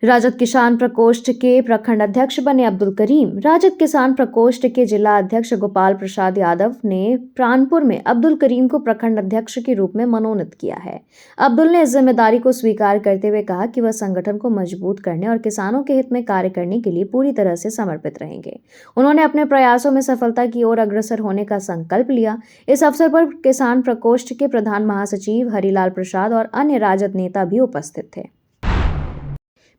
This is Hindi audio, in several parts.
राजद किसान प्रकोष्ठ के प्रखंड अध्यक्ष बने अब्दुल करीम। राजद किसान प्रकोष्ठ के जिला अध्यक्ष गोपाल प्रसाद यादव ने प्राणपुर में अब्दुल करीम को प्रखंड अध्यक्ष के रूप में मनोनीत किया है। अब्दुल ने इस जिम्मेदारी को स्वीकार करते हुए कहा कि वह संगठन को मजबूत करने और किसानों के हित में कार्य करने के लिए पूरी तरह से समर्पित रहेंगे। उन्होंने अपने प्रयासों में सफलता की ओर अग्रसर होने का संकल्प लिया। इस अवसर पर किसान प्रकोष्ठ के प्रधान महासचिव हरिलाल प्रसाद और अन्य राजद नेता भी उपस्थित थे।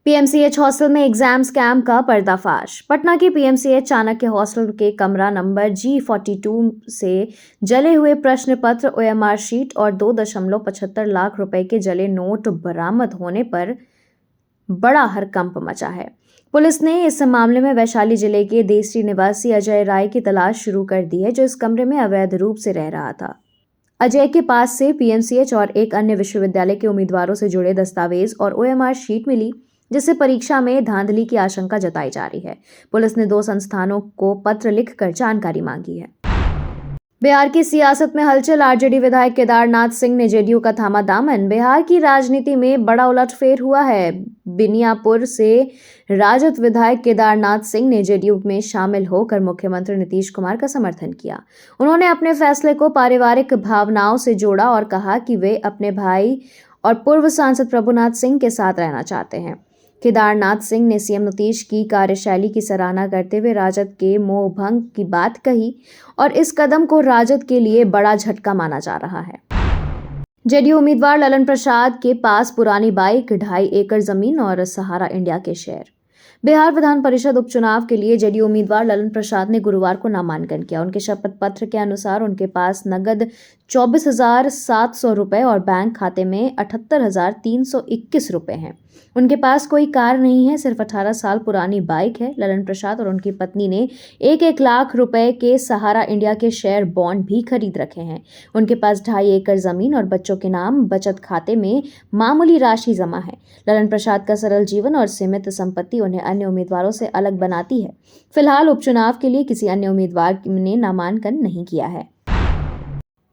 पीएमसीएच हॉस्टल में एग्जाम स्कैम का पर्दाफाश। पटना के पीएमसीएच चाणक्य हॉस्टल के कमरा नंबर G42 से जले हुए प्रश्न पत्र, ओएमआर शीट और 2.75 लाख रुपए के जले नोट बरामद होने पर बड़ा हड़कंप मचा है। पुलिस ने इस मामले में वैशाली जिले के देसरी निवासी अजय राय की तलाश शुरू कर दी है, जो इस कमरे में अवैध रूप से रह रहा था। अजय के पास से पीएमसीएच और एक अन्य विश्वविद्यालय के उम्मीदवारों से जुड़े दस्तावेज और ओएमआर शीट मिली, जिससे परीक्षा में धांधली की आशंका जताई जा रही है। पुलिस ने 2 संस्थानों को पत्र लिखकर जानकारी मांगी है। बिहार की सियासत में हलचल। आरजेडी विधायक केदारनाथ सिंह ने जेडीयू का थामा दामन। बिहार की राजनीति में बड़ा उलटफेर हुआ है। बिनियापुर से राजद विधायक केदारनाथ सिंह ने जेडीयू में शामिल होकर मुख्यमंत्री नीतीश कुमार का समर्थन किया। उन्होंने अपने फैसले को पारिवारिक भावनाओं से जोड़ा और कहा कि वे अपने भाई और पूर्व सांसद प्रभुनाथ सिंह के साथ रहना चाहते हैं। केदारनाथ सिंह ने सीएम नीतीश की कार्यशैली की सराहना करते हुए राजद के मोहभंग की बात कही और इस कदम को राजद के लिए बड़ा झटका माना जा रहा है। जेडीयू उम्मीदवार ललन प्रसाद के पास पुरानी बाइक, 2.5 एकड़ जमीन और सहारा इंडिया के शेयर। बिहार विधान परिषद उपचुनाव के लिए जेडीयू उम्मीदवार ललन प्रसाद ने गुरुवार को नामांकन किया। उनके शपथ पत्र के अनुसार उनके पास नगद 24,700 रुपए और बैंक खाते में 78,321 रुपए हैं। उनके पास कोई कार नहीं है, सिर्फ 18 साल पुरानी बाइक है। ललन प्रसाद और उनकी पत्नी ने 1-1 लाख रुपए के सहारा इंडिया के शेयर बॉन्ड भी खरीद रखे हैं। उनके पास 2.5 एकड़ जमीन और बच्चों के नाम बचत खाते में मामूली राशि जमा है। ललन प्रसाद का सरल जीवन और सीमित संपत्ति उन्हें अन्य उम्मीदवारों से अलग बनाती है। फिलहाल उपचुनाव के लिए किसी अन्य उम्मीदवार ने नामांकन नहीं किया है।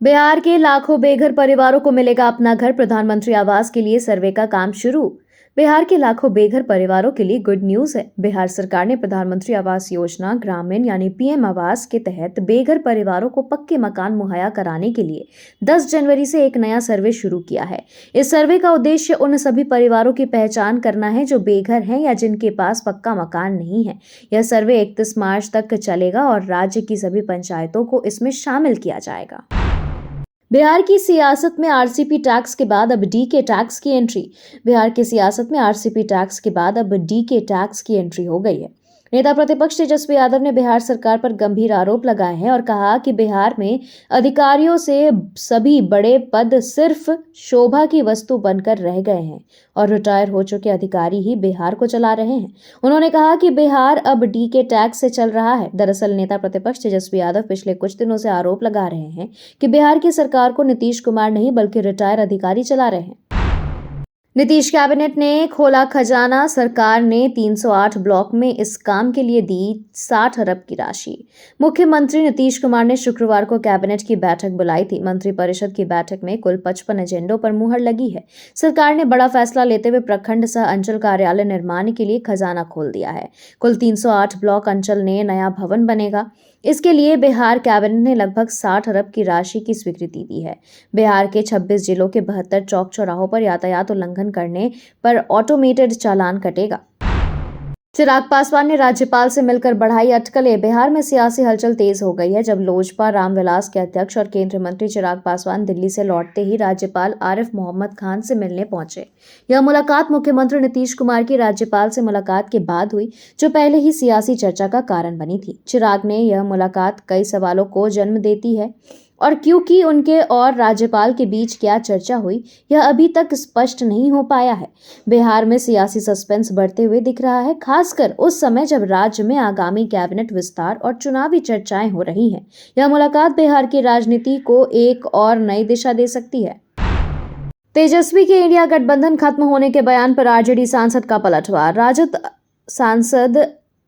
बिहार के लाखों बेघर परिवारों को मिलेगा अपना घर। प्रधानमंत्री आवास के लिए सर्वे का काम शुरू। बिहार के लाखों बेघर परिवारों के लिए गुड न्यूज है। बिहार सरकार ने प्रधानमंत्री आवास योजना ग्रामीण यानी पीएम आवास के तहत बेघर परिवारों को पक्के मकान मुहैया कराने के लिए 10 जनवरी से एक नया सर्वे शुरू किया है। इस सर्वे का उद्देश्य उन सभी परिवारों की पहचान करना है जो बेघर हैं या जिनके पास पक्का मकान नहीं है। यह सर्वे 31 मार्च तक चलेगा और राज्य की सभी पंचायतों को इसमें शामिल किया जाएगा। बिहार की सियासत में आरसीपी टैक्स के बाद अब डीके टैक्स की एंट्री। बिहार की सियासत में आरसीपी टैक्स के बाद अब डीके टैक्स की एंट्री हो गई है। नेता प्रतिपक्ष तेजस्वी यादव ने बिहार सरकार पर गंभीर आरोप लगाए हैं और कहा कि बिहार में अधिकारियों से सभी बड़े पद सिर्फ शोभा की वस्तु बनकर रह गए हैं और रिटायर हो चुके अधिकारी ही बिहार को चला रहे हैं। उन्होंने कहा कि बिहार अब डीके टैक्स से चल रहा है। दरअसल नेता प्रतिपक्ष तेजस्वी यादव पिछले कुछ दिनों से आरोप लगा रहे हैं कि बिहार की सरकार को नीतीश कुमार नहीं बल्कि रिटायर अधिकारी चला रहे हैं। नीतीश कैबिनेट ने खोला खजाना। सरकार ने 308 ब्लॉक में इस काम के लिए दी 60 अरब की राशि। मुख्यमंत्री नीतीश कुमार ने शुक्रवार को कैबिनेट की बैठक बुलाई थी। मंत्रिपरिषद की बैठक में कुल 55 एजेंडों पर मुहर लगी है। सरकार ने बड़ा फैसला लेते हुए प्रखंड सह अंचल कार्यालय निर्माण के लिए खजाना खोल दिया है। कुल 308 ब्लॉक अंचल ने नया भवन बनेगा। इसके लिए बिहार कैबिनेट ने लगभग 60 अरब की राशि की स्वीकृति दी है। बिहार के 26 जिलों के 72 चौक चौराहों पर यातायात उल्लंघन करने पर ऑटोमेटेड चालान कटेगा। चिराग पासवान ने राज्यपाल से मिलकर बढ़ाई अटकलें। बिहार में सियासी हलचल तेज हो गई है। जब लोजपा रामविलास के अध्यक्ष और केंद्रीय मंत्री चिराग पासवान दिल्ली से लौटते ही राज्यपाल आरिफ मोहम्मद खान से मिलने पहुंचे। यह मुलाकात मुख्यमंत्री नीतीश कुमार की राज्यपाल से मुलाकात के बाद हुई, जो पहले ही सियासी चर्चा का कारण बनी थी। चिराग ने यह मुलाकात कई सवालों को जन्म देती है और क्योंकि उनके और राज्यपाल के बीच क्या चर्चा हुई, यह अभी तक स्पष्ट नहीं हो पाया है। बिहार में सियासी सस्पेंस बढ़ते हुए दिख रहा है, खासकर उस समय जब राज्य में आगामी कैबिनेट विस्तार और चुनावी चर्चाएं हो रही हैं। यह मुलाकात बिहार की राजनीति को एक और नई दिशा दे सकती है। तेजस्वी के इंडिया गठबंधन खत्म होने के बयान पर आरजेडी सांसद का पलटवार। राजद सांसद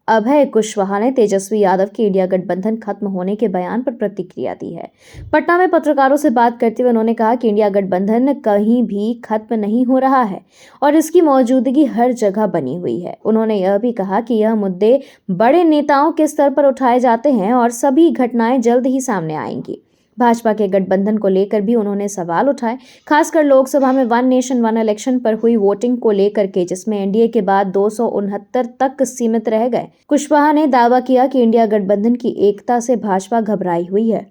अभय कुशवाहा ने तेजस्वी यादव के इंडिया गठबंधन खत्म होने के बयान पर प्रतिक्रिया दी है। पटना में पत्रकारों से बात करते हुए उन्होंने कहा कि इंडिया गठबंधन कहीं भी खत्म नहीं हो रहा है और इसकी मौजूदगी हर जगह बनी हुई है। उन्होंने यह भी कहा कि यह मुद्दे बड़े नेताओं के स्तर पर उठाए जाते हैं और सभी घटनाएं जल्द ही सामने आएंगी। भाजपा के गठबंधन को लेकर भी उन्होंने सवाल उठाए, खासकर लोकसभा में वन नेशन वन इलेक्शन पर हुई वोटिंग को लेकर के, जिसमें एनडीए के बाद 269 तक सीमित रह गए। कुशवाहा ने दावा किया कि इंडिया गठबंधन की एकता से भाजपा घबराई हुई है।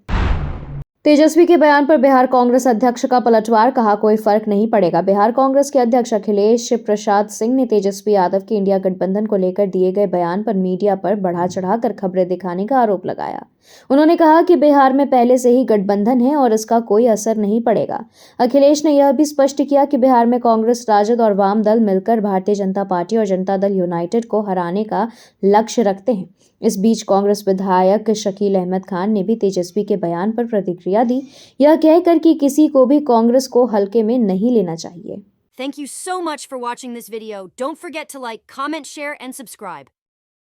तेजस्वी के बयान पर बिहार कांग्रेस अध्यक्ष का पलटवार, कहा कोई फर्क नहीं पड़ेगा। बिहार कांग्रेस के अध्यक्ष अखिलेश प्रसाद सिंह ने तेजस्वी यादव के इंडिया गठबंधन को लेकर दिए गए बयान पर मीडिया पर बढ़ा चढ़ाकर खबरें दिखाने का आरोप लगाया। उन्होंने कहा कि बिहार में पहले से ही गठबंधन है और इसका कोई असर नहीं पड़ेगा। अखिलेश ने यह भी स्पष्ट किया कि बिहार में कांग्रेस, राजद और वाम दल मिलकर भारतीय जनता पार्टी और जनता दल यूनाइटेड को हराने का लक्ष्य रखते हैं। इस बीच कांग्रेस विधायक शकील अहमद खान ने भी तेजस्वी के बयान पर प्रतिक्रिया दी, यह कहकर कि किसी को भी कांग्रेस को हल्के में नहीं लेना चाहिए। Thank you so much for watching this video. Don't forget to like, comment, share, and subscribe.